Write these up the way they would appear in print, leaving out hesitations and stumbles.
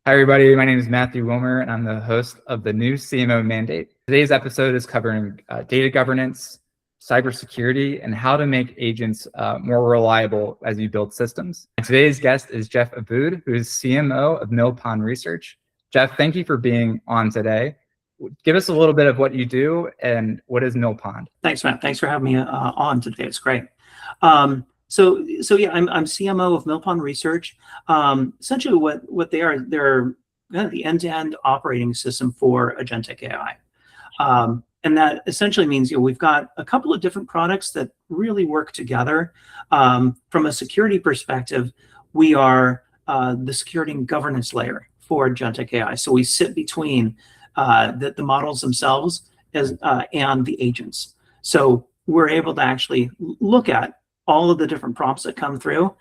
Hi, everybody. My name is Matthew Wilmer, and I'm the host of the new CMO Mandate. Today's episode is covering data governance, cybersecurity, and how to make agents more reliable as you build systems. Today's guest is Jeff Aboud, who is CMO of Millpond Research. Jeff, thank you for being on today. Give us a little bit of what you do and what is Millpond. Thanks, Matt. Thanks for having me on today. It's great. So yeah, I'm CMO of Millpond Research. Essentially, what they are, they're kind of the end-to-end operating system for Agentic AI, and that essentially means we've got a couple of different products that really work together. From a security perspective, we are the security and governance layer for Agentic AI. So we sit between the models themselves and the agents. So we're able to actually look at all of the different prompts that come through,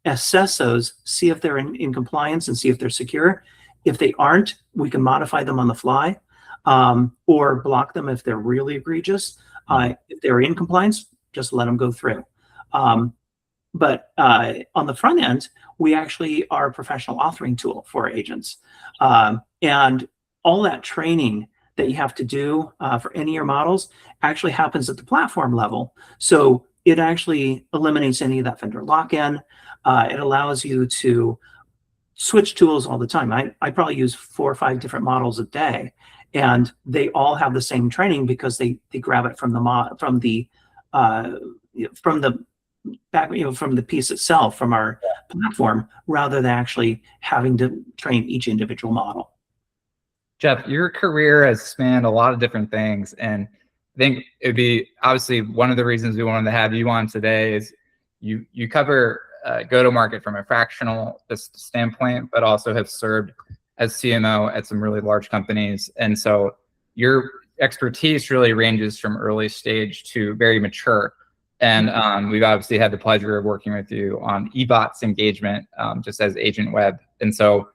assess those, see if they're in compliance and see if they're secure. If they aren't, we can modify them on the fly or block them if they're really egregious. If they're in compliance, just let them go through. But on the front end, we actually are a professional authoring tool for agents. And all that training that you have to do for any of your models actually happens at the platform level. So it actually eliminates any of that vendor lock-in. It allows you to switch tools all the time. I probably use 4 or 5 different models a day, and they all have the same training because they grab it from the piece itself, from our platform, rather than actually having to train each individual model. Jeff, your career has spanned a lot of different things, and I think it'd be obviously one of the reasons we wanted to have you on today is you cover go-to-market from a fractional standpoint, but also have served as CMO at some really large companies. And so your expertise really ranges from early stage to very mature. And we've obviously had the pleasure of working with you on eBots engagement, just as AgentWeb. And so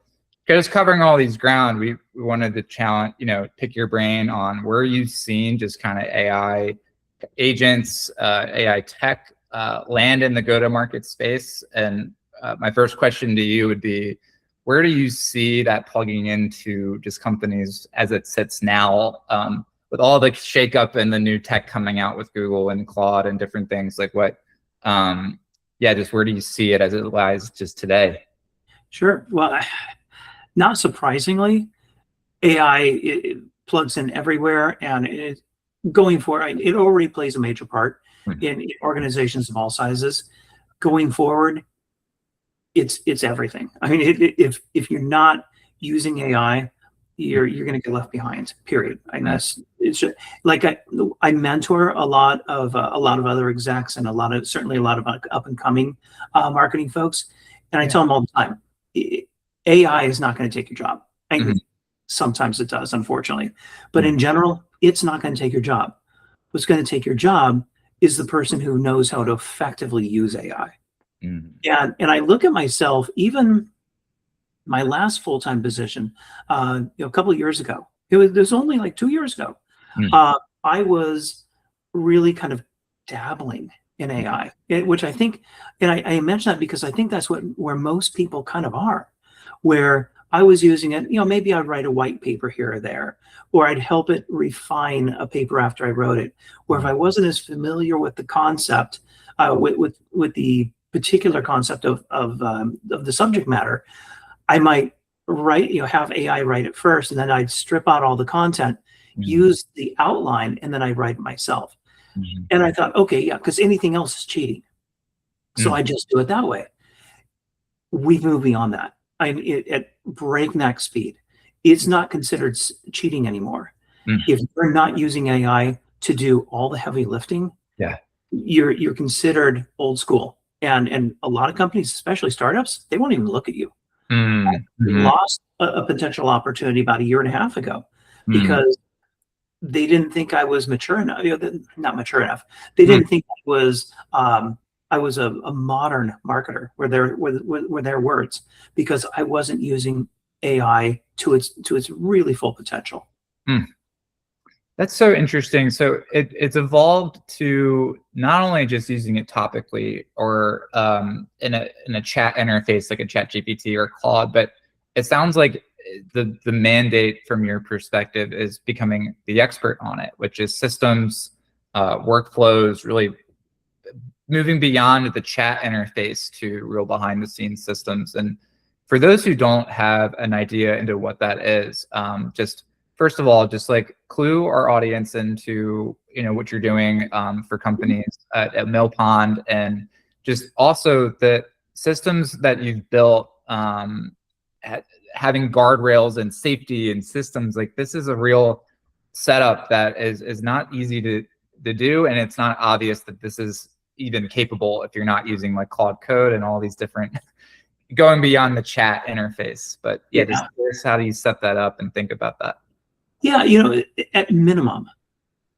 just covering all these ground, we wanted to challenge, pick your brain on where you've seen just kind of AI agents, AI tech land in the go-to-market space. And my first question to you would be, where do you see that plugging into just companies as it sits now, with all the shakeup and the new tech coming out with Google and Claude and different things? Like what, just where do you see it as it lies just today? Sure. Well, not surprisingly, AI it plugs in everywhere, and going forward, it already plays a major part in organizations of all sizes. Going forward, it's everything. I mean, if you're not using AI, you're going to get left behind. Period. And it's just, like I mentor a lot of other execs and certainly a lot of up and coming marketing folks, and I tell them all the time, AI is not going to take your job. And sometimes it does, unfortunately. But in general, it's not going to take your job. What's going to take your job is the person who knows how to effectively use AI. And I look at myself, even my last full-time position, a couple of years ago. It was only like 2 years ago. I was really kind of dabbling in AI, which I think, and I mention that because I think that's where most people kind of are. Where I was using it, maybe I'd write a white paper here or there, or I'd help it refine a paper after I wrote it. Or if I wasn't as familiar with the concept, with the particular concept of the subject matter, I might have AI write it first, and then I'd strip out all the content, use the outline, and then I'd write it myself. And I thought, okay, because anything else is cheating. So I just do it that way. We've moved beyond that. At breakneck speed. It's not considered cheating anymore. If you're not using AI to do all the heavy lifting, you're considered old school. And a lot of companies, especially startups, they won't even look at you. We lost a potential opportunity about 1.5 years ago because they didn't think I was mature enough. Not mature enough. They didn't think I was a modern marketer, were their words, because I wasn't using AI to its really full potential. That's so interesting. So it's evolved to not only just using it topically or in a chat interface like a ChatGPT or Claude, but it sounds like the mandate from your perspective is becoming the expert on it, which is systems, workflows, really moving beyond the chat interface to real behind the scenes systems. And for those who don't have an idea into what that is, just first of all, just like clue our audience into what you're doing for companies at Millpond, and just also the systems that you've built, having guardrails and safety and systems. Like, this is a real setup that is not easy to do, and it's not obvious that this is even capable if you're not using like Claude Code and all these different going beyond the chat interface. But yeah, just curious, how do you set that up and think about that? Yeah, at minimum,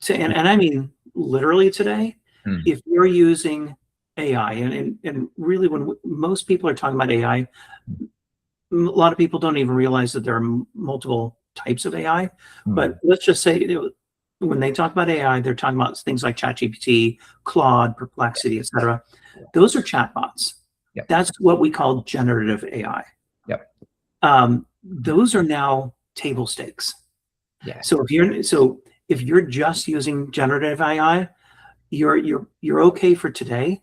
and I mean literally today, if you're using AI, and really when most people are talking about AI, a lot of people don't even realize that there are multiple types of AI. But let's just say, when they talk about AI, they're talking about things like ChatGPT, Claude, Perplexity, etc. Those are chatbots. That's what we call generative AI. Those are now table stakes. So if you're just using generative AI, you're okay for today.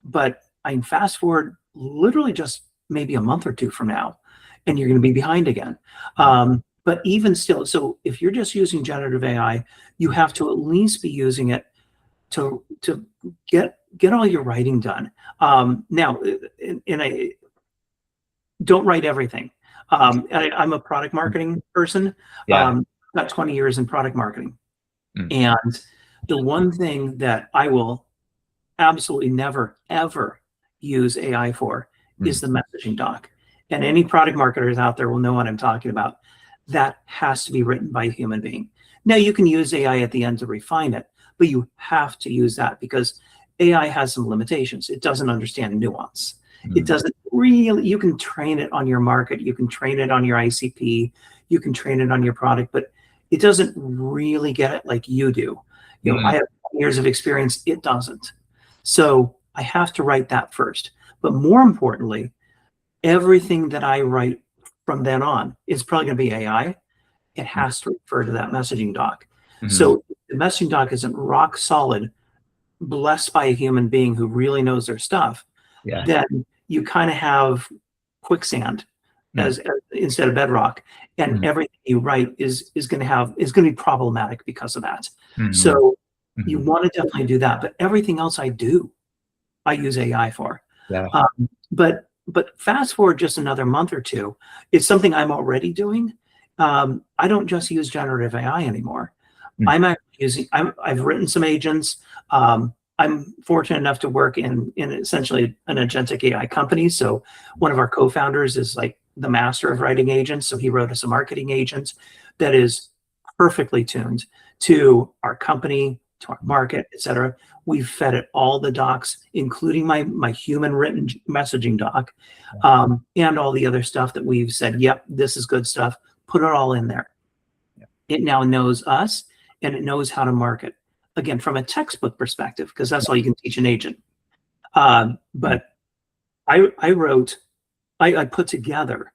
But I can fast forward literally just maybe a month or two from now, and you're going to be behind again. But even still, so if you're just using generative AI, you have to at least be using it to get all your writing done. Now, and I don't write everything. I'm a product marketing person. Got 20 years in product marketing. And the one thing that I will absolutely never, ever use AI for is the messaging doc. And any product marketers out there will know what I'm talking about. That has to be written by a human being. Now, you can use AI at the end to refine it, but you have to use that because AI has some limitations. It doesn't understand nuance. It doesn't really, you can train it on your market, you can train it on your ICP, you can train it on your product, but it doesn't really get it like you do. I have years of experience, it doesn't. So I have to write that first. But more importantly, everything that I write from then on is probably going to be AI. It has to refer to that messaging doc. So if the messaging doc isn't rock solid, blessed by a human being who really knows their stuff, then you kind of have quicksand as instead of bedrock, and everything you write is going to be problematic because of that. So you want to definitely do that, but everything else I use AI for. But fast forward just another month or two, it's something I'm already doing. I don't just use generative AI anymore. I'm actually I've written some agents. I'm fortunate enough to work in essentially an agentic AI company. So one of our co-founders is like the master of writing agents. So he wrote us a marketing agent that is perfectly tuned to our company, to our market, etc. We've fed it all the docs, including my human written messaging doc, and all the other stuff that we've said, yep, this is good stuff. Put it all in there. It now knows us, and it knows how to market. Again, from a textbook perspective, because that's all you can teach an agent. But I put together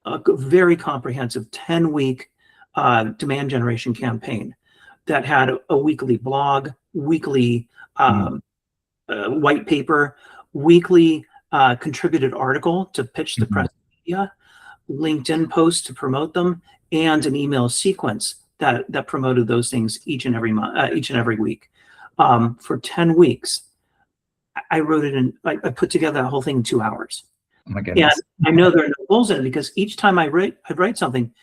a very comprehensive 10-week demand generation campaign that had a weekly blog, weekly white paper, weekly contributed article to pitch the press media, LinkedIn posts to promote them, and an email sequence that promoted those things each and every month, each and every week. For 10 weeks, I wrote it in. I put together that whole thing in 2 hours. Oh my goodness! And I know there are no holes in it because each time I'd write something,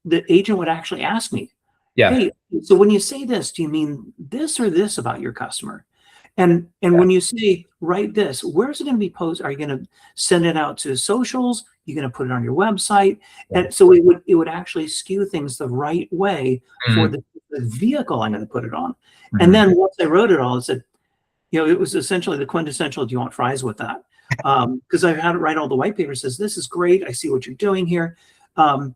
the agent would actually ask me, "Hey, so when you say this, do you mean this or this about your customer?" And when you say write this, where's it going to be posted? Are you going to send it out to socials? You're going to put it on your website? And so it would actually skew things the right way for the vehicle I'm going to put it on. And then once I wrote it all, I said, it was essentially the quintessential, do you want fries with that? Because I've had it write all the white paper, says, this is great. I see what you're doing here. Do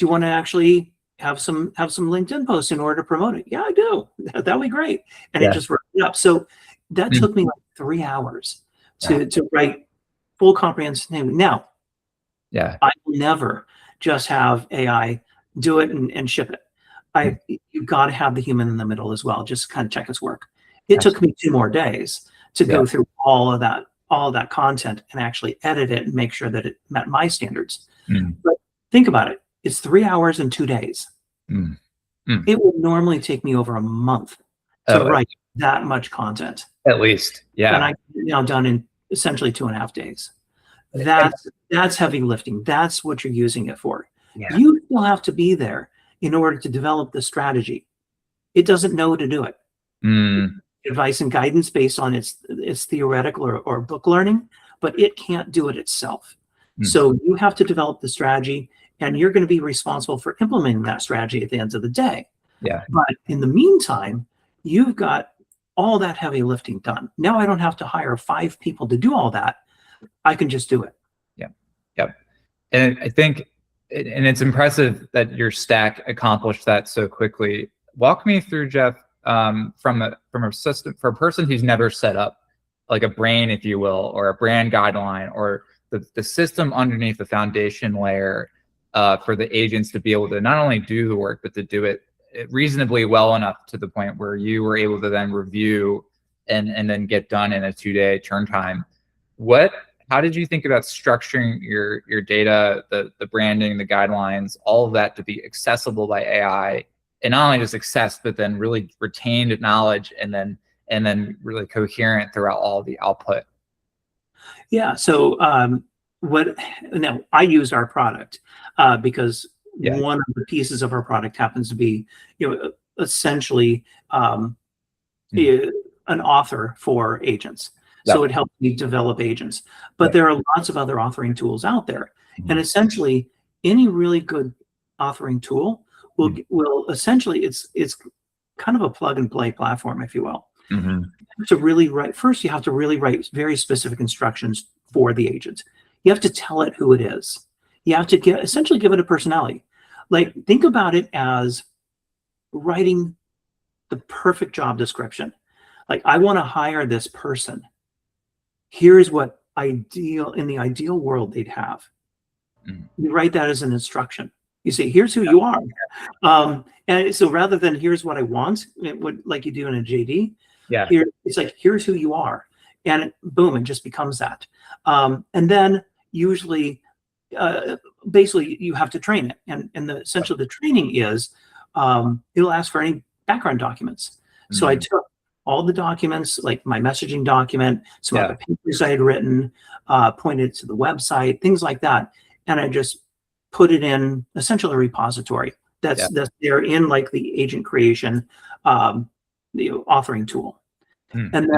you want to actually have some LinkedIn posts in order to promote it? Yeah, I do. That'd be great. And it just wrote it up. So that took me like 3 hours to write full comprehensive name. Now, I will never just have AI do it and ship it. You've got to have the human in the middle as well, just kind of check its work. It took me 2 more days to go through all of that content and actually edit it and make sure that it met my standards. But think about it. It's 3 hours and 2 days. It would normally take me over a month to write that much content. At least, yeah. And I done in essentially 2.5 days. That's heavy lifting. That's what you're using it for. Yeah. You still have to be there in order to develop the strategy. It doesn't know to do it. Advice and guidance based on its theoretical or book learning, but it can't do it itself. So you have to develop the strategy, and you're going to be responsible for implementing that strategy at the end of the day. Yeah. But in the meantime, you've got all that heavy lifting done. Now I don't have to hire 5 people to do all that. I can just do it. Yep. And I think, and it's impressive that your stack accomplished that so quickly. Walk me through, Jeff, from a system, for a person who's never set up like a brain, if you will, or a brand guideline, or the system underneath the foundation layer for the agents to be able to not only do the work, but to do it reasonably well enough to the point where you were able to then review and then get done in a 2-day turn time. How did you think about structuring your data, the branding, the guidelines, all of that to be accessible by AI, and not only just accessed, but then really retained knowledge and then really coherent throughout all the output? Yeah. So now I used our product because one of the pieces of our product happens to be, essentially an author for agents. So it helps me develop agents. But there are lots of other authoring tools out there. And essentially, any really good authoring tool will essentially, it's kind of a plug and play platform, if you will. To really write, first you have to really write very specific instructions for the agent. You have to tell it who it is. You have to essentially give it a personality. Like, think about it as writing the perfect job description. Like, I want to hire this person. Here's what in the ideal world they'd have. You write that as an instruction. You say, here's who you are. And so rather than here's what I want, it would, like you do in a JD, it's like, here's who you are. And boom, it just becomes that. And then usually, basically, you have to train it. And essentially the training is, it'll ask for any background documents. So I took all the documents, like my messaging document, some of the papers I had written, pointed to the website, things like that. And I just put it in essentially a repository that's there in like the agent creation, the authoring tool. And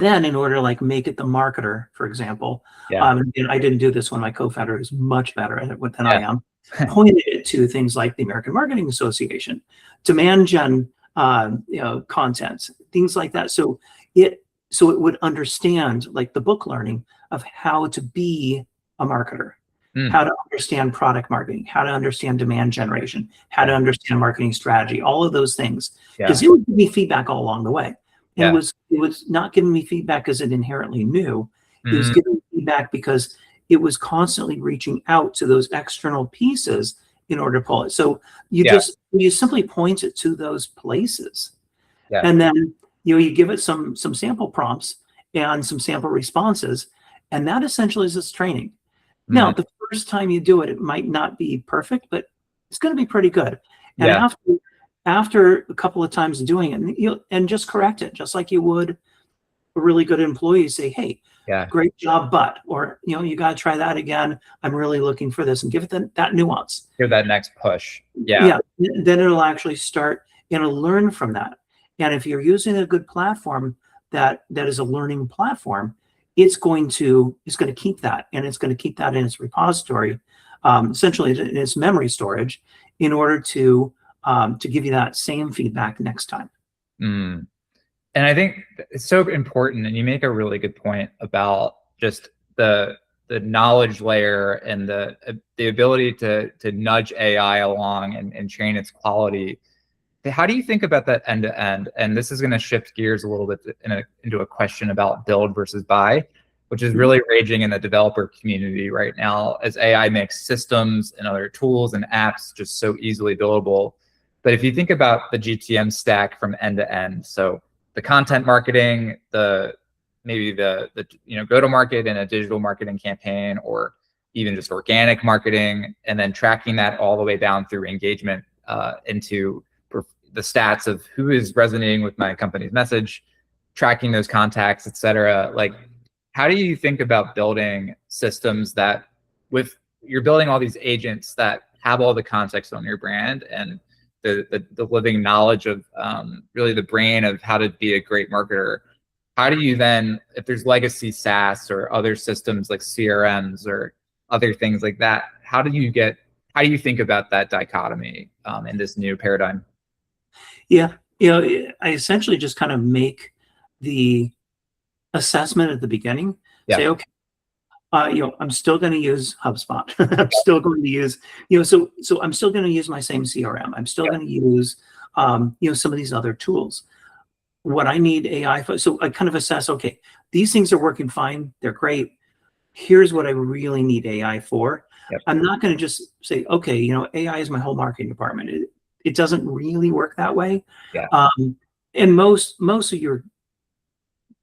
then in order to like make it the marketer, for example, and I didn't do this when my co-founder is much better at it than I am, pointed it to things like the American Marketing Association, demand gen, content, things like that. So it would understand like the book learning of how to be a marketer, how to understand product marketing, how to understand demand generation, how to understand marketing strategy, all of those things. Because it would give me feedback all along the way. And it was not giving me feedback because it inherently knew. It was giving me feedback because it was constantly reaching out to those external pieces in order to pull it. So you simply point it to those places. And then you give it some sample prompts and some sample responses. And that essentially is its training. Now, the first time you do it, it might not be perfect, but it's going to be pretty good. And after a couple of times of doing it, and just correct it, just like you would a really good employee. Say, hey, great job, but, or, you got to try that again. I'm really looking for this, and give it that nuance. Give that next push. Then it'll actually start, and it'll learn from that. And if you're using a good platform that is a learning platform, it's going to keep that, and it's going to keep that in its repository, essentially in its memory storage, in order to give you that same feedback next time. And I think it's so important, and you make a really good point about just the knowledge layer and the ability to nudge AI along and train its quality. How do you think about that end to end? And this is going to shift gears a little bit into a question about build versus buy. which is really raging in the developer community right now as AI makes systems and other tools and apps just so easily buildable. But if you think about the GTM stack from end to end, so the content marketing, maybe the go-to-market in a digital marketing campaign, or even just organic marketing, and then tracking that all the way down through engagement into the stats of who is resonating with my company's message, tracking those contacts, et cetera. Like, how do you think about building systems that you're building all these agents that have all the context on your brand and the living knowledge of really the brain of how to be a great marketer? How do you then, if there's legacy SaaS or other systems like CRMs or other things like that, how do you think about that dichotomy in this new paradigm? Yeah, I essentially just kind of make the assessment at the beginning. Yeah. Say, okay, I'm still going to use HubSpot. I'm still going to use, so I'm still going to use my same CRM. I'm still going to use, some of these other tools. What I need AI for, so I kind of assess, okay, these things are working fine. They're great. Here's what I really need AI for. Yep. I'm not going to just say, okay, AI is my whole marketing department. It doesn't really work that way. Yeah. And most of your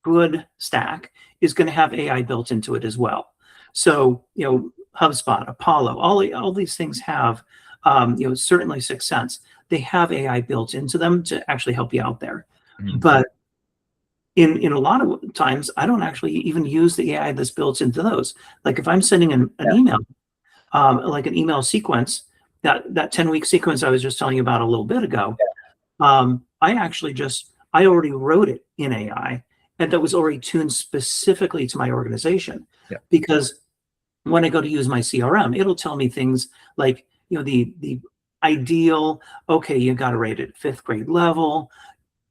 good stack is going to have AI built into it as well. So, HubSpot, Apollo, all these things have, certainly 6 Sense. They have AI built into them to actually help you out there. Mm-hmm. But in a lot of times, I don't actually even use the AI that's built into those. Like if I'm sending an email, like an email sequence, that 10-week sequence I was just telling you about a little bit ago, I already wrote it in AI, and that was already tuned specifically to my organization. Yeah. Because when I go to use my CRM, it'll tell me things like, the ideal, okay, you got to rate it 5th grade level,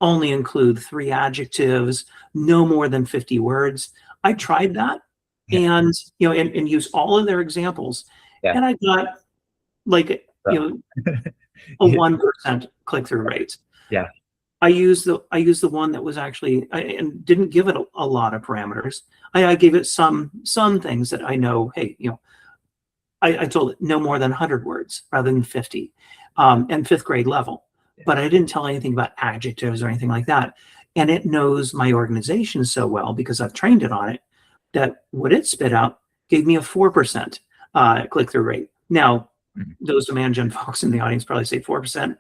only include 3 adjectives, no more than 50 words. I tried that and use all of their examples. Yeah. And I got like, a 1% click-through rate. Yeah. I used the one that was actually, and didn't give it a lot of parameters. I gave it some things that I know, hey, I told it no more than 100 words rather than 50, and 5th grade level. Yeah. But I didn't tell anything about adjectives or anything like that. And it knows my organization so well because I've trained it on it, that what it spit out gave me a 4% click-through rate. Now, those demand gen folks in the audience probably say 4%.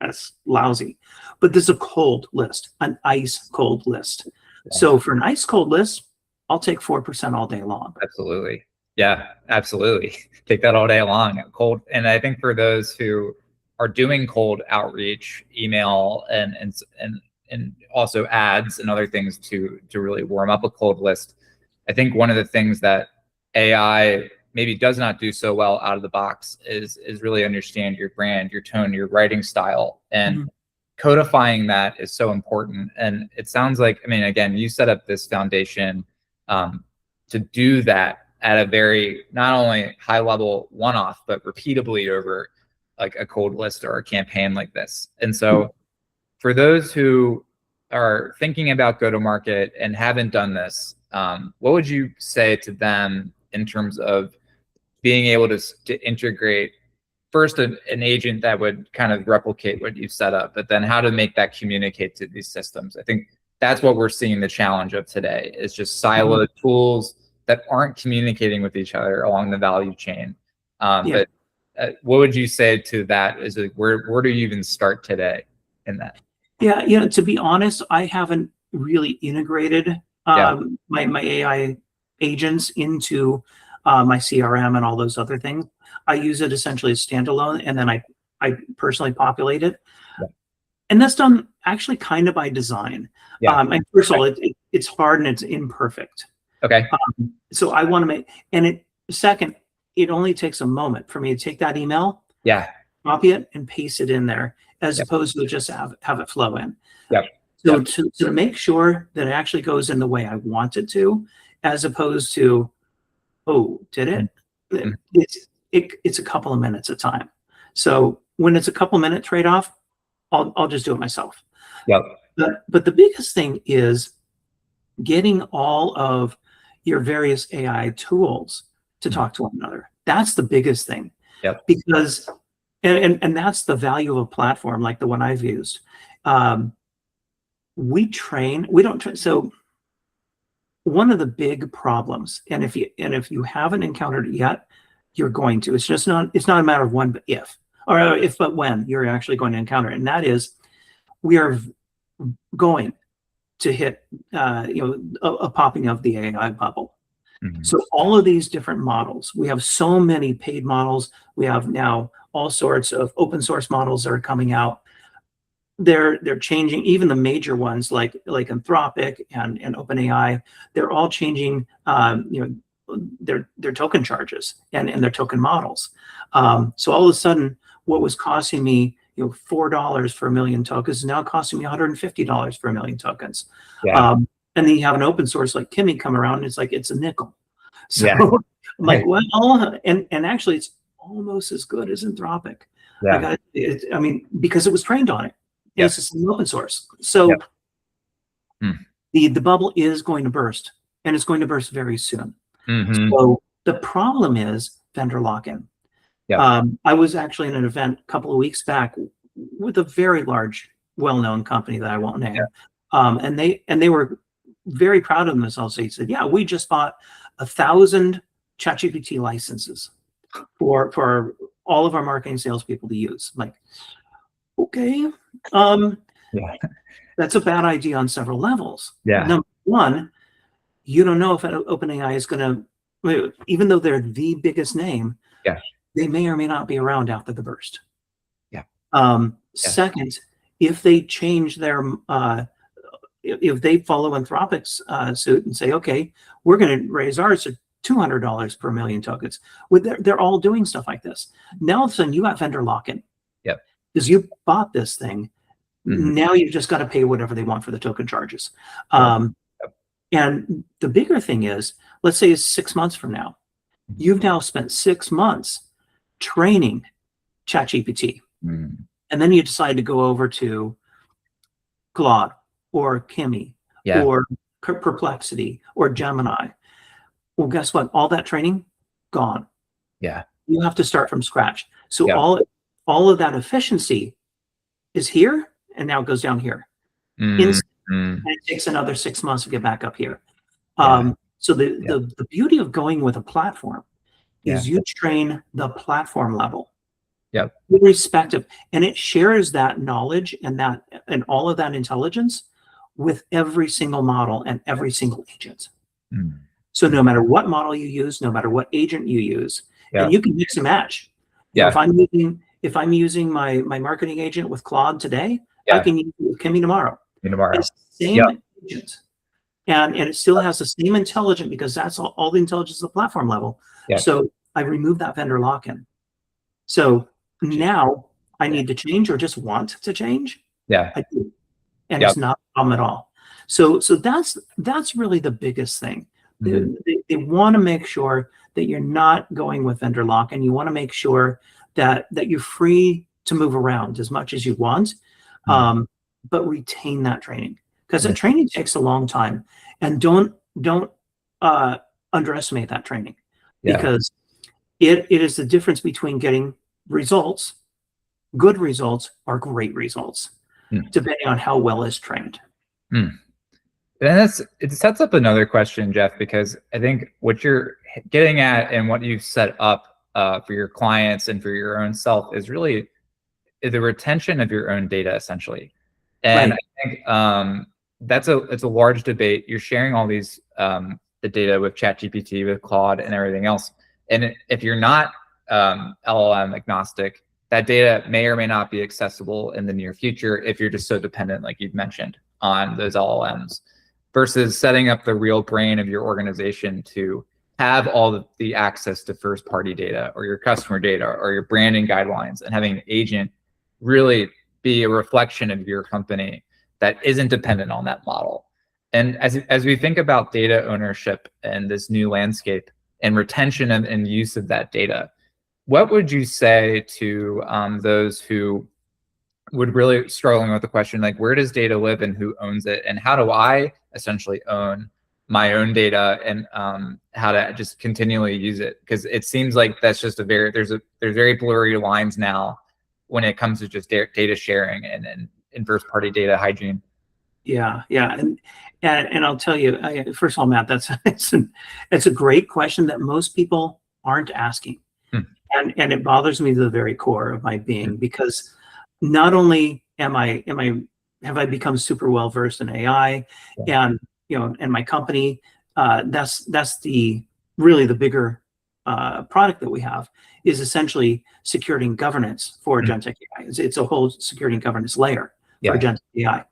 That's lousy. But this is a cold list, an ice cold list. Yeah. So for an ice cold list, I'll take 4% all day long. Absolutely. Yeah, absolutely. Take that all day long. Cold. And I think for those who are doing cold outreach, email and also ads and other things to really warm up a cold list, I think one of the things that AI maybe does not do so well out of the box is really understand your brand, your tone, your writing style, and codifying that is so important. And it sounds like, I mean, again, you set up this foundation to do that at a very, not only high level one-off, but repeatably over like a cold list or a campaign like this. And so for those who are thinking about go-to-market and haven't done this, what would you say to them in terms of being able to integrate first an agent that would kind of replicate what you've set up, but then how to make that communicate to these systems? I think that's what we're seeing the challenge of today, is just siloed tools that aren't communicating with each other along the value chain. But what would you say to that? Is it, where do you even start today in that? Yeah, to be honest, I haven't really integrated my AI agents into my CRM and all those other things. I use it essentially as standalone, and then I personally populate it. Yeah. And that's done actually kind of by design. Yeah. And first of all, it's hard and it's imperfect. Okay. So I want to make, and second, it only takes a moment for me to take that email, copy it, and paste it in there, as opposed to just have it flow in. Yeah. So to make sure that it actually goes in the way I want it to, as opposed to, oh, did it? It's a couple of minutes at a time. So when it's a couple minute trade-off, I'll just do it myself. Yep. But the biggest thing is getting all of your various AI tools to talk to one another. That's the biggest thing. Yep. Because, and that's the value of a platform like the one I've used. We don't train. So one of the big problems, and if you haven't encountered it yet, you're going to. It's not a matter of when, but if, or if, but when you're actually going to encounter it. And that is, we are going to hit a popping of the AI bubble. Mm-hmm. So all of these different models, we have so many paid models. We have now all sorts of open source models that are coming out. They're changing, even the major ones like Anthropic and OpenAI. They're all changing their token charges and their token models. So all of a sudden, what was costing me $4 for 1 million tokens is now costing me $150 for 1 million tokens. Yeah. And then you have an open source like Kimmy come around, and it's like it's a nickel. So Yeah. I'm like, well, and actually it's almost as good as Anthropic. Yeah. I mean, because it was trained on it. Yep. It's just an open source. So the bubble is going to burst, and it's going to burst very soon. Mm-hmm. So the problem is vendor lock-in. Yep. I was actually in an event a couple of weeks back with a very large, well-known company that I won't name. And they were very proud of themselves. They said, yeah, we just bought 1,000 ChatGPT licenses for all of our marketing salespeople to use. I'm like, okay, that's a bad idea on several levels. Yeah. Number one, you don't know if OpenAI is going to, even though they're the biggest name, they may or may not be around after the burst. Second, if they change their, if they follow Anthropic's suit and say, okay, we're going to raise ours to $200 per 1 million tokens. They're all doing stuff like this. Now all of a sudden you got vendor lock-in. Because you bought this thing. Mm-hmm. Now you've just got to pay whatever they want for the token charges. And the bigger thing is, let's say it's 6 months from now. You've now spent 6 months training ChatGPT. Mm. And then you decide to go over to Claude or Kimmy or Perplexity or Gemini. Well, guess what? All that training, gone. Yeah. You have to start from scratch. So all of that efficiency is here, and now it goes down here. And it takes another 6 months to get back up here. So the beauty of going with a platform is you train the platform level. Irrespective, and it shares that knowledge and all of that intelligence with every single model and every single agent. So no matter what model you use, no matter what agent you use, and you can mix and match. If I'm using my marketing agent with Claude today, I can use it with Kimmy tomorrow. It's the same agent, and it still has the same intelligence, because that's all the intelligence at the platform level. So I removed that vendor lock-in. So now I need to change, or just want to change. I do. And it's not a problem at all. So that's really the biggest thing. They want to make sure that you're not going with vendor lock, and you want to make sure that you're free to move around as much as you want, but retain that training, because the training takes a long time. And don't underestimate that training, because it is the difference between getting results, good results, or great results, depending on how well it's trained. And it sets up another question, Jeff, because I think what you're getting at and what you've set up for your clients and for your own self is really the retention of your own data, essentially. And I think it's a large debate. You're sharing all these the data with ChatGPT, with Claude, and everything else. And if you're not LLM agnostic, that data may or may not be accessible in the near future if you're just so dependent, like you've mentioned, on those LLMs, versus setting up the real brain of your organization to have all the access to first-party data, or your customer data, or your branding guidelines, and having an agent really be a reflection of your company that isn't dependent on that model. And as we think about data ownership and this new landscape and retention and use of that data, what would you say to those who would really struggling with the question, like, where does data live and who owns it, and how do I essentially own my own data and how to just continually use it, because it seems like that's just there's very blurry lines now when it comes to just data sharing and first party data hygiene. Yeah, and I'll tell you, first of all, Matt, it's a great question that most people aren't asking, and it bothers me to the very core of my being, because not only have I become super well versed in AI, and and my company, that's really the bigger product that we have is essentially security and governance for Agentic AI. It's a whole security and governance layer for Agentic AI.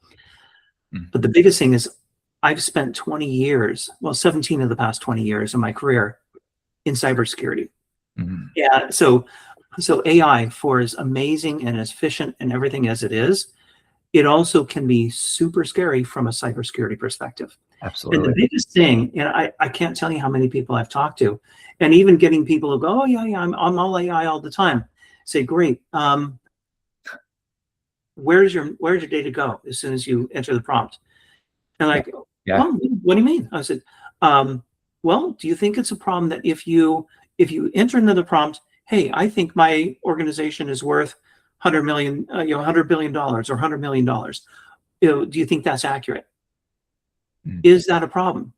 But the biggest thing is I've spent 20 years, well, 17 of the past 20 years of my career in cybersecurity. Yeah, so AI, for as amazing and as efficient and everything as it is, it also can be super scary from a cybersecurity perspective. Absolutely. And the biggest thing, and I can't tell you how many people I've talked to, and even getting people who go, oh yeah, I'm all AI all the time, say, great. Where's your data go as soon as you enter the prompt? And I go, well, what do you mean? I said, well, do you think it's a problem that if you enter into the prompt, hey, I think my organization is worth $100 million, $100 billion or $100 million. Do you think that's accurate? Is that a problem?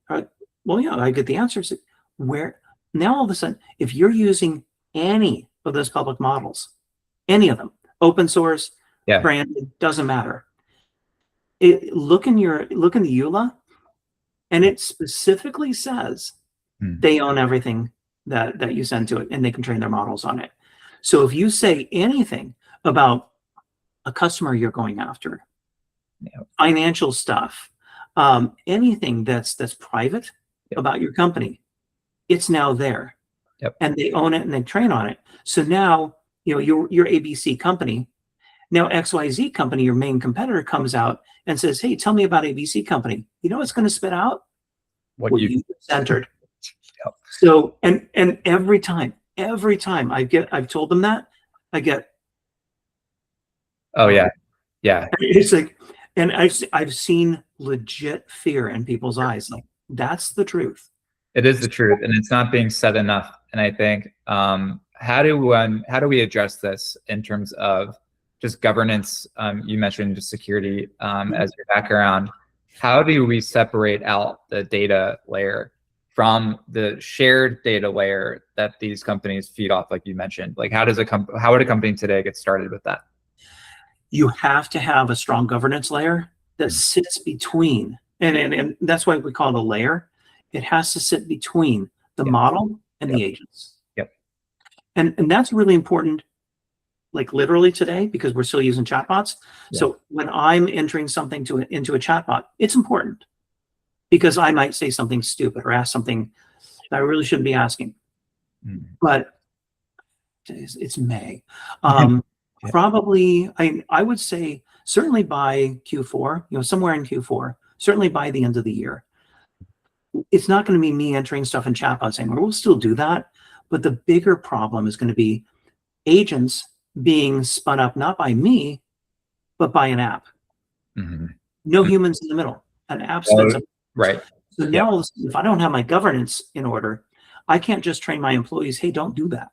Well, yeah, I get the answer. So where now all of a sudden, if you're using any of those public models, any of them, open source, branded, doesn't matter. Look in the EULA, and it specifically says they own everything that you send to it, and they can train their models on it. So if you say anything about a customer you're going after, financial stuff, anything that's private about your company, it's now there, and they own it and they train on it. So now your ABC company, now XYZ company, your main competitor, comes out and says, hey, tell me about ABC company. You know what's going to spit out? What you entered. So and every time I've told them that, I get, oh yeah. It's like, and I've seen legit fear in people's eyes. Like, that's the truth. It is the truth, and it's not being said enough. And I think how do we address this in terms of just governance? You mentioned just security as your background. How do we separate out the data layer from the shared data layer that these companies feed off, like you mentioned? Like, how would a company today get started with that? You have to have a strong governance layer that sits between, and that's why we call it a layer. It has to sit between the model and the agents. And that's really important, like literally today, because we're still using chatbots. So when I'm entering something into a chatbot, it's important because I might say something stupid or ask something that I really shouldn't be asking. But it's May. Probably, I would say certainly by Q4, somewhere in Q4, certainly by the end of the year. It's not going to be me entering stuff in chatbots anymore. We'll still do that. But the bigger problem is going to be agents being spun up not by me, but by an app. No humans in the middle. An app spins up. Right. So now, if I don't have my governance in order, I can't just train my employees, hey, don't do that.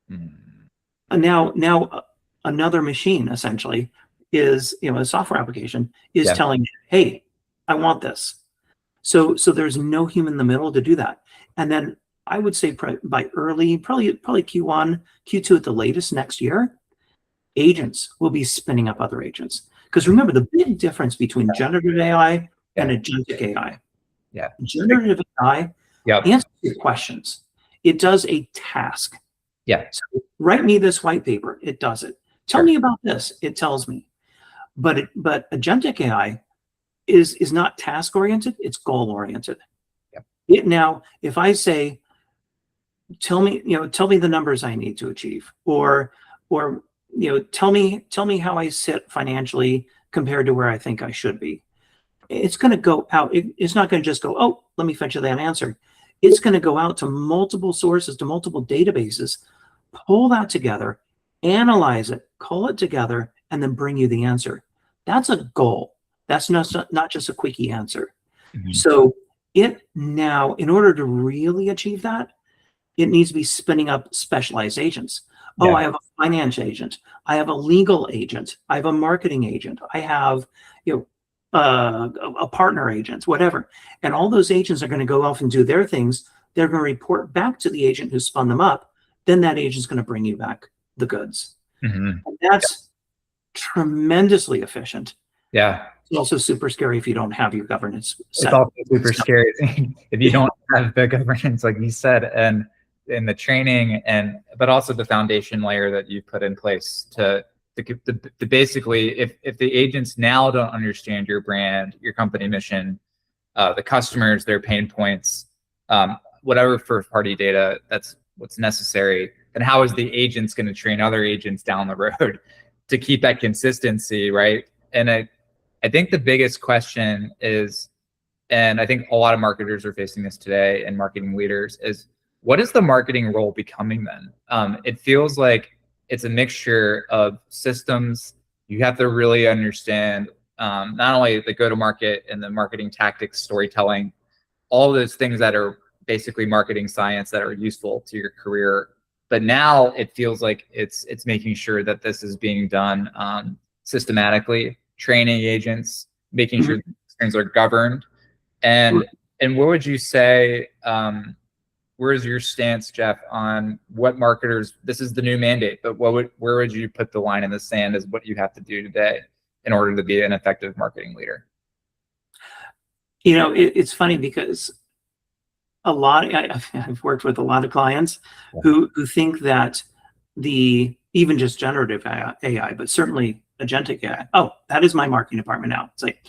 And now another machine essentially is, a software application is telling me, hey, I want this. So there's no human in the middle to do that. And then I would say by probably Q1, Q2 at the latest next year, agents will be spinning up other agents. Because remember, the big difference between generative AI and agentic AI. Generative AI answers your questions. It does a task. So write me this white paper. It does it. Tell me about this. It tells me. But agentic AI is not task oriented. It's goal oriented. It now, if I say, tell me the numbers I need to achieve, or tell me how I sit financially compared to where I think I should be. It's going to go out. It's not going to just go, oh, let me fetch you that answer. It's going to go out to multiple sources, to multiple databases, pull that together, analyze it, call it together, and then bring you the answer. That's a goal. That's not just a quickie answer. So Now, in order to really achieve that, it needs to be spinning up specialized agents. Oh, I have a finance agent. I have a legal agent. I have a marketing agent. I have, a partner agent, whatever. And all those agents are going to go off and do their things. They're going to report back to the agent who spun them up. Then that agent's going to bring you back the goods. Mm-hmm. And that's tremendously efficient. Yeah. It's also super scary if you don't have your governance set. It's also super scary if you don't have the governance, like you said, and in the training, but also the foundation layer that you put in place to basically, if the agents now don't understand your brand, your company mission, the customers, their pain points, whatever first party data that's what's necessary, then how is the agents going to train other agents down the road to keep that consistency, right? And I think the biggest question is, and I think a lot of marketers are facing this today, and marketing leaders, is what is the marketing role becoming then? It feels like it's a mixture of systems. You have to really understand not only the go-to-market and the marketing tactics, storytelling, all those things that are basically marketing science that are useful to your career. But now it feels like it's making sure that this is being done systematically, training agents, making sure things are governed. And what would you say, where's your stance, Jeff, on what marketers, this is the new mandate, but where would you put the line in the sand as what you have to do today in order to be an effective marketing leader? It's funny because I've worked with a lot of clients who think that even just generative AI, but certainly agentic AI, oh, that is my marketing department now. It's like,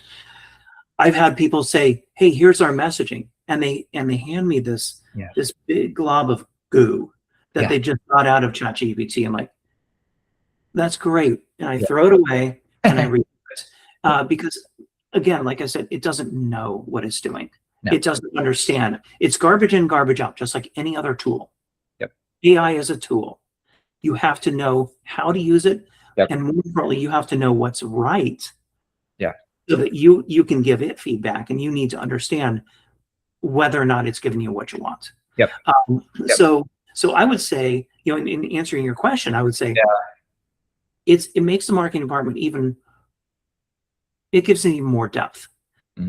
I've had people say, hey, here's our messaging. And they hand me this big glob of goo that they just got out of ChatGPT. I'm like, that's great. And I throw it away and I read it. Because again, like I said, it doesn't know what it's doing. No. It doesn't understand. It's garbage in, garbage out, just like any other tool. Yep. AI is a tool. You have to know how to use it. And more importantly, you have to know what's right. Yeah. So that you can give it feedback, and you need to understand whether or not it's giving you what you want. Yep. So I would say, in answering your question, I would say it makes the marketing department it gives it even more depth,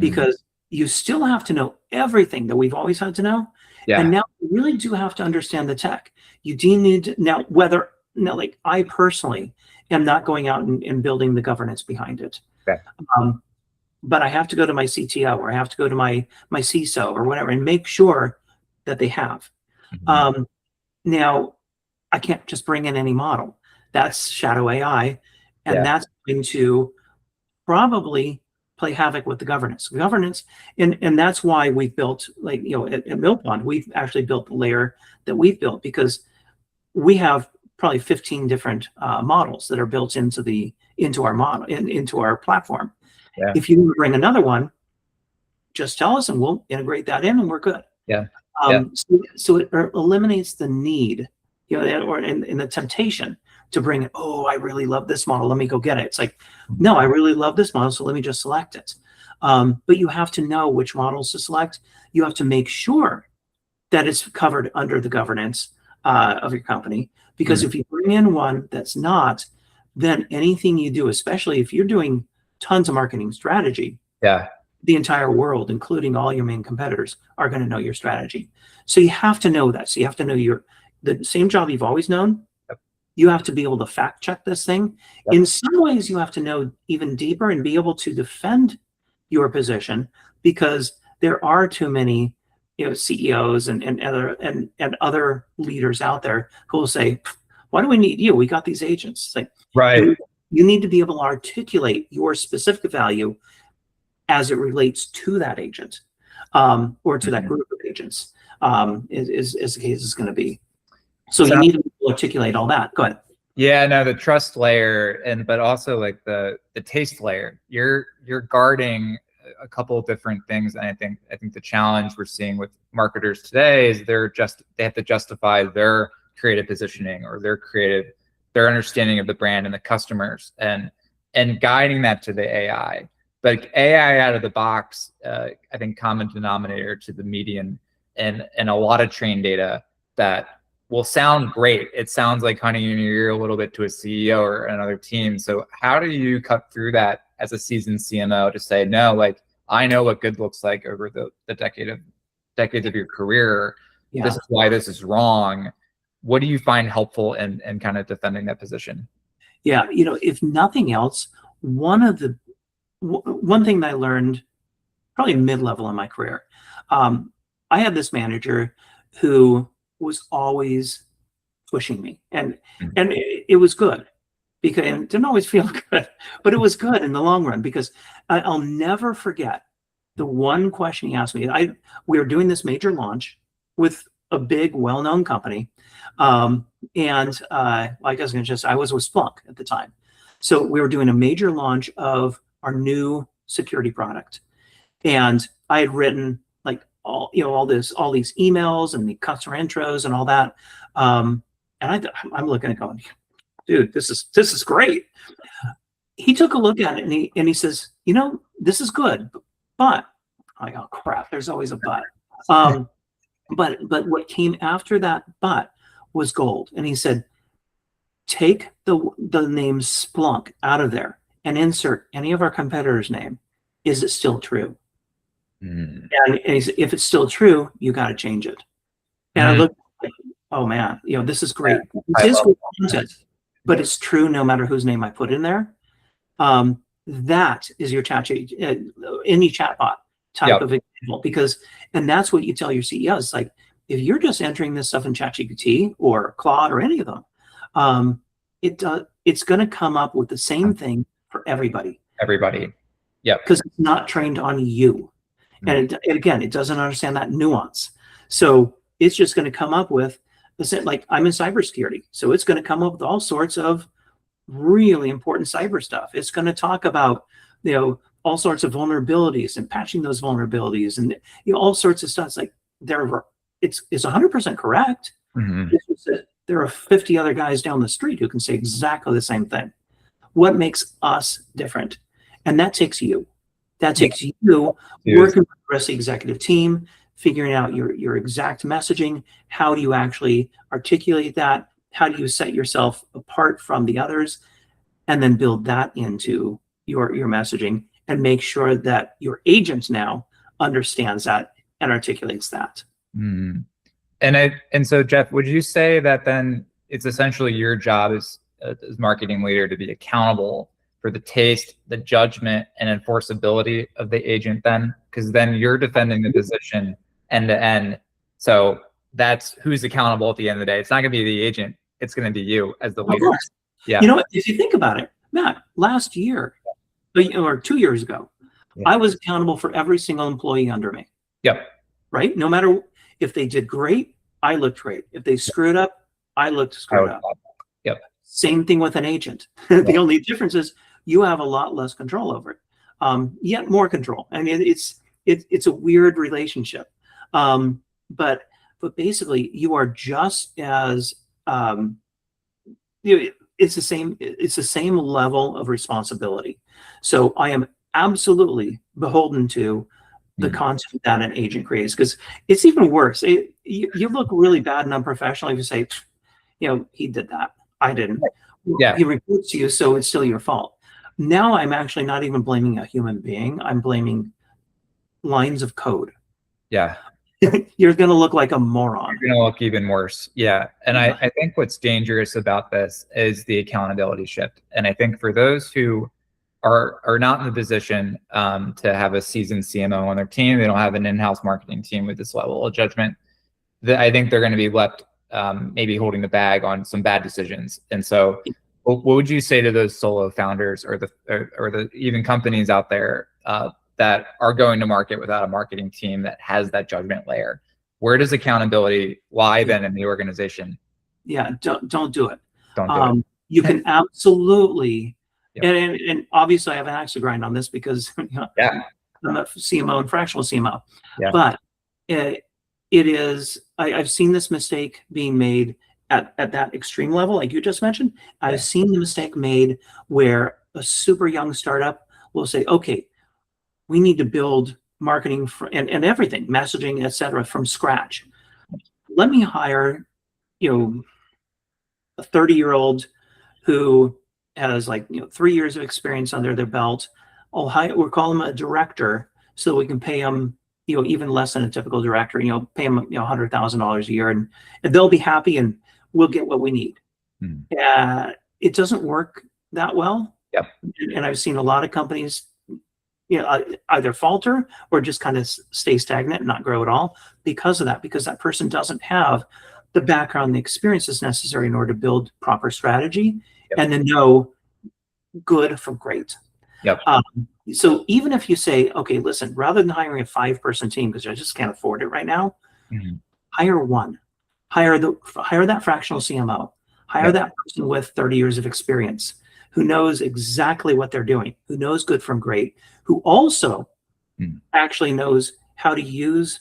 because you still have to know everything that we've always had to know. Yeah. And now you really do have to understand the tech. You do need to now, like I personally am not going out and building the governance behind it. Okay. But I have to go to my CTO, or I have to go to my CISO or whatever, and make sure that they have. Now, I can't just bring in any model. That's shadow AI, and that's going to probably play havoc with the governance. And that's why we've built, like, at Millpond, we've actually built the layer that we've built, because we have probably 15 different models that are built into our model, into our platform. Yeah. If you bring another one, just tell us and we'll integrate that in and we're good. Yeah. So it eliminates the need, or in the temptation to bring it. Oh, I really love this model, let me go get it. It's like, no, I really love this model, so let me just select it. But you have to know which models to select. You have to make sure that it's covered under the governance of your company. Because if you bring in one that's not, then anything you do, especially if you're doing tons of marketing strategy, the entire world, including all your main competitors, are going to know your strategy. So you have to know that. So you have to know the same job you've always known. You have to be able to fact check this thing. In some ways, you have to know even deeper and be able to defend your position, because there are too many CEOs and other leaders out there who will say, why do we need you? We got these agents. It's like, right. You need to be able to articulate your specific value as it relates to that agent, or to that group of agents, is the case is going to be. So you need to articulate all that. Go ahead. Yeah, no, the trust layer, but also like the taste layer. You're guarding a couple of different things, and I think the challenge we're seeing with marketers today is they have to justify their creative positioning or their understanding of the brand and the customers, and guiding that to the AI. But AI out of the box, I think common denominator to the median and a lot of trained data that will sound great. It sounds like honey in your ear a little bit to a CEO or another team. So how do you cut through that as a seasoned CMO to say, no, like I know what good looks like over the decades of your career. Yeah. This is why this is wrong. What do you find helpful in kind of defending that position? Yeah, if nothing else, one thing that I learned probably mid-level in my career, I had this manager who was always pushing me, and it was good because it didn't always feel good, but it was good in the long run because I'll never forget the one question he asked me. We were doing this major launch with a big, well-known company, like I was with Splunk at the time, so we were doing a major launch of our new security product, and I had written like all these emails and the customer intros and all that, and I'm looking at going, dude, this is great. He took a look at it and he says, this is good, but I'm like, oh crap, there's always a but. But what came after that but was gold. And he said, take the name Splunk out of there and insert any of our competitors' name. Is it still true? And he said, if it's still true, you got to change it. And I looked like, oh man, this is great. This is good content, but it's true no matter whose name I put in there. That is your any chatbot type of example, and that's what you tell your CEOs. Like, if you're just entering this stuff in ChatGPT or Claude or any of them, it's going to come up with the same thing for everybody. Yeah. Because it's not trained on you. And again, it doesn't understand that nuance. So it's just going to come up with, like, I'm in cybersecurity, so it's going to come up with all sorts of really important cyber stuff. It's going to talk about, all sorts of vulnerabilities and patching those vulnerabilities and all sorts of stuff. It's like it's 100% correct. It's just that there are 50 other guys down the street who can say exactly the same thing. What makes us different? And that takes you. That takes you working with the rest of the executive team, figuring out your exact messaging. How do you actually articulate that? How do you set yourself apart from the others? And then build that into your messaging and make sure that your agent now understands that and articulates that. And so, Jeff, would you say that then it's essentially your job as marketing leader to be accountable for the taste, the judgment, and enforceability of the agent then? Because then you're defending the position end to end. So that's who's accountable at the end of the day. It's not going to be the agent. It's going to be you as the leader. Yeah. If you think about it, Matt, last year or 2 years ago, I was accountable for every single employee under me. Yep. Right? No matter if they did great, I looked great. If they screwed up, I looked screwed up. Yep. Same thing with an agent. The only difference is you have a lot less control over it, yet more control. I mean, it's a weird relationship. But basically, you are just as it's the same level of responsibility. So I am absolutely beholden to the content that an agent creates, because it's even worse. You look really bad and unprofessional if you say, he did that. I didn't. Yeah. He reports to you, so it's still your fault. Now I'm actually not even blaming a human being. I'm blaming lines of code. Yeah. You're going to look like a moron. You're going to look even worse. Yeah. And I think what's dangerous about this is the accountability shift. And I think for those who are not in the position to have a seasoned CMO on their team, they don't have an in-house marketing team with this level of judgment, I think they're going to be left maybe holding the bag on some bad decisions. And so what would you say to those solo founders or the even companies out there that are going to market without a marketing team that has that judgment layer? Where does accountability lie then in the organization? Yeah, don't do it. Don't do it. You can absolutely, and obviously I have an axe to grind on this because I'm a CMO and fractional CMO. Yeah. But it is, I've seen this mistake being made at that extreme level, like you just mentioned. I've seen the mistake made where a super young startup will say, okay, we need to build marketing and everything, messaging, et cetera, from scratch. Let me hire, a 30-year-old who has 3 years of experience under their belt. We'll call him a director so we can pay him, even less than a typical director, pay him, $100,000 a year, and they'll be happy and we'll get what we need. It doesn't work that well. Yep. And I've seen a lot of companies, either falter or just kind of stay stagnant and not grow at all because of that, because that person doesn't have the background, the experiences necessary in order to build proper strategy and to know good from great. Yep. So even if you say, okay, listen, rather than hiring a 5-person team, because I just can't afford it right now, hire one, hire that fractional CMO, hire that person with 30 years of experience, who knows exactly what they're doing, who knows good from great, who also actually knows how to use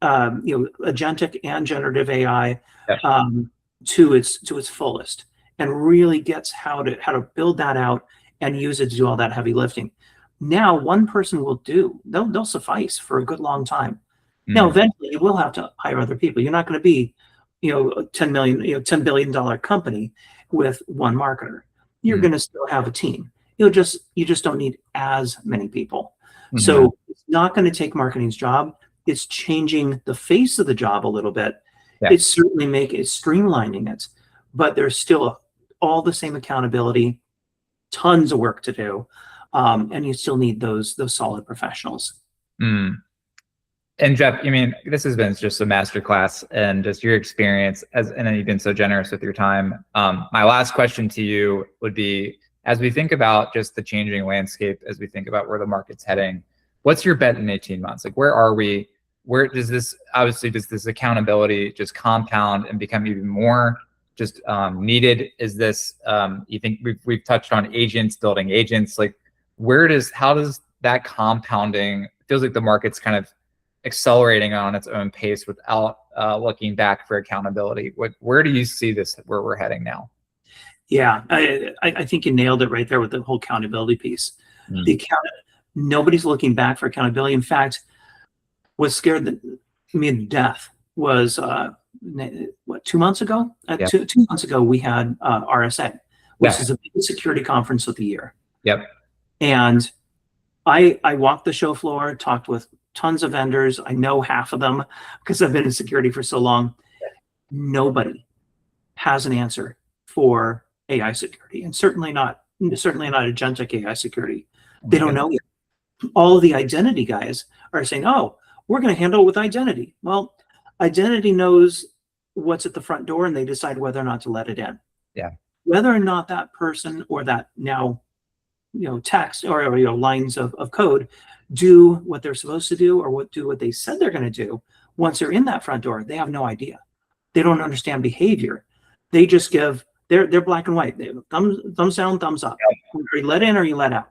agentic and generative AI to its fullest, and really gets how to build that out and use it to do all that heavy lifting. Now, one person will they'll suffice for a good long time. Now, eventually, you will have to hire other people. You're not going to be, a $10 billion company with one marketer. You're going to still have a team. You just don't need as many people. So it's not going to take marketing's job. It's changing the face of the job a little bit. It's certainly streamlining it, but there's still all the same accountability, tons of work to do, and you still need those solid professionals. And Jeff, this has been just a masterclass, and just your experience and you've been so generous with your time. My last question to you would be, as we think about just the changing landscape, as we think about where the market's heading, what's your bet in 18 months? Where are we? Where does this accountability just compound and become even more just needed? Is this, you think we've touched on agents, building agents, how does that compounding, it feels like the market's kind of accelerating on its own pace without looking back for accountability. Where do you see this, where we're heading now? Yeah, I think you nailed it right there with the whole accountability piece. Nobody's looking back for accountability. In fact, what scared me to death was 2 months ago? 2 months ago, we had RSA, which is the biggest security conference of the year. Yep. And I walked the show floor, talked with tons of vendors. I know half of them because I've been in security for so long. Nobody has an answer for AI security, and certainly not agentic AI security. They don't know yet. All of the identity guys are saying, "Oh, we're going to handle it with identity." Well, identity knows what's at the front door, and they decide whether or not to let it in. Yeah. Whether or not that person or that now, text or lines of code do what they're supposed to do or do what they said they're going to do, once they're in that front door, they have no idea. They don't understand behavior. They just give they're black and white. They thumbs down, thumbs up. You let in or you let out.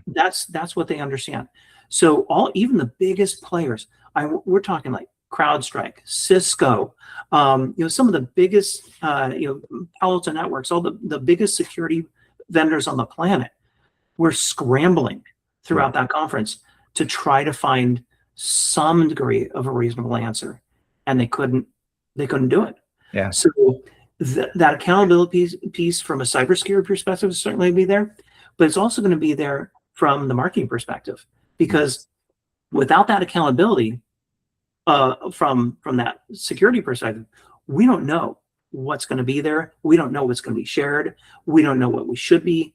That's what they understand. So even the biggest players, we're talking like CrowdStrike, Cisco, some of the biggest, Palo Alto Networks, all the biggest security vendors on the planet were scrambling throughout that conference to try to find some degree of a reasonable answer, and they couldn't do it. Yeah. So that accountability piece from a cybersecurity perspective is certainly be there, but it's also going to be there from the marketing perspective, because without that accountability from that security perspective, we don't know what's going to be there. We don't know what's going to be shared. We don't know what we should be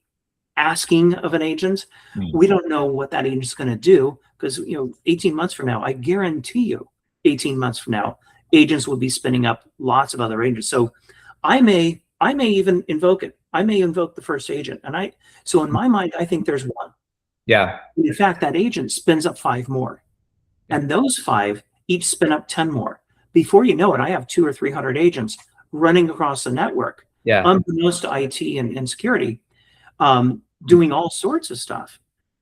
asking of an agent. We don't know what that agent's going to do, because 18 months from now, I guarantee you 18 months from now, agents will be spinning up lots of other agents. So I may even invoke it. I may invoke the first agent. So in my mind, I think there's one. Yeah. In fact, that agent spins up 5 more, and those 5 each spin up 10 more. Before you know it, I have 200 or 300 agents running across the network, unbeknownst to IT and security, doing all sorts of stuff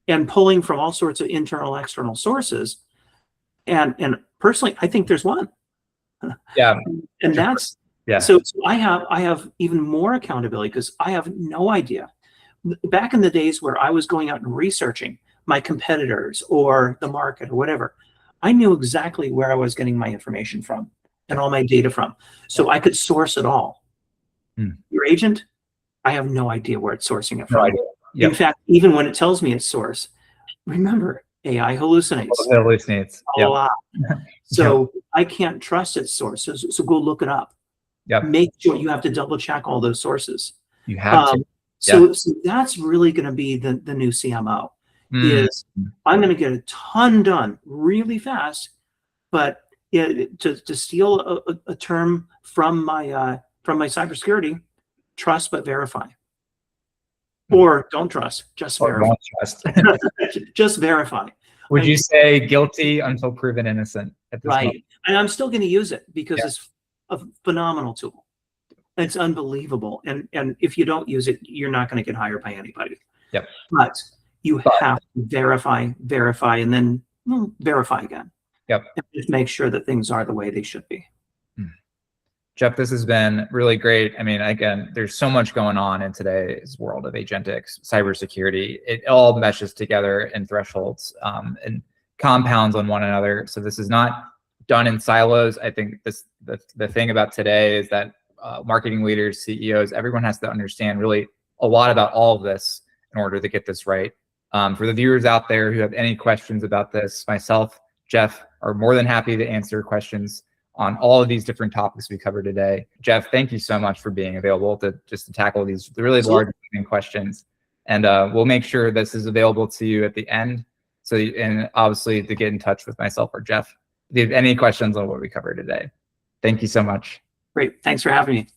and pulling from all sorts of internal, external sources. And personally, I think there's one. Yeah. And that's so I have even more accountability, because I have no idea. Back in the days where I was going out and researching, my competitors or the market or whatever. I knew exactly where I was getting my information from and all my data from. So I could source it all. Your agent, I have no idea where it's sourcing it from. No idea. Yep. In fact, even when it tells me its source, remember, AI hallucinates. It hallucinates. A lot. So I can't trust its sources. So go look it up. Yep. Make sure you have to double check all those sources. You have to. So that's really going to be the new CMO. Is I'm going to get a ton done really fast, but to steal a term from my cybersecurity, trust but verify, or don't trust, just verify. Don't trust. Just verify. Would you say guilty until proven innocent at this moment? And I'm still going to use it because it's a phenomenal tool. It's unbelievable. And if you don't use it, you're not going to get hired by anybody. Yep. But you have to verify, and then verify again. Yep. And just make sure that things are the way they should be. Jeff, this has been really great. I mean, again, there's so much going on in today's world of agentic cybersecurity. It all meshes together in thresholds and compounds on one another. So this is not done in silos. I think the thing about today is that marketing leaders, CEOs, everyone has to understand really a lot about all of this in order to get this right. For the viewers out there who have any questions about this, myself, Jeff, are more than happy to answer questions on all of these different topics we covered today. Jeff, thank you so much for being available to tackle these really large questions. And we'll make sure this is available to you at the end. So, and obviously to get in touch with myself or Jeff if you have any questions on what we covered today. Thank you so much. Great. Thanks for having me.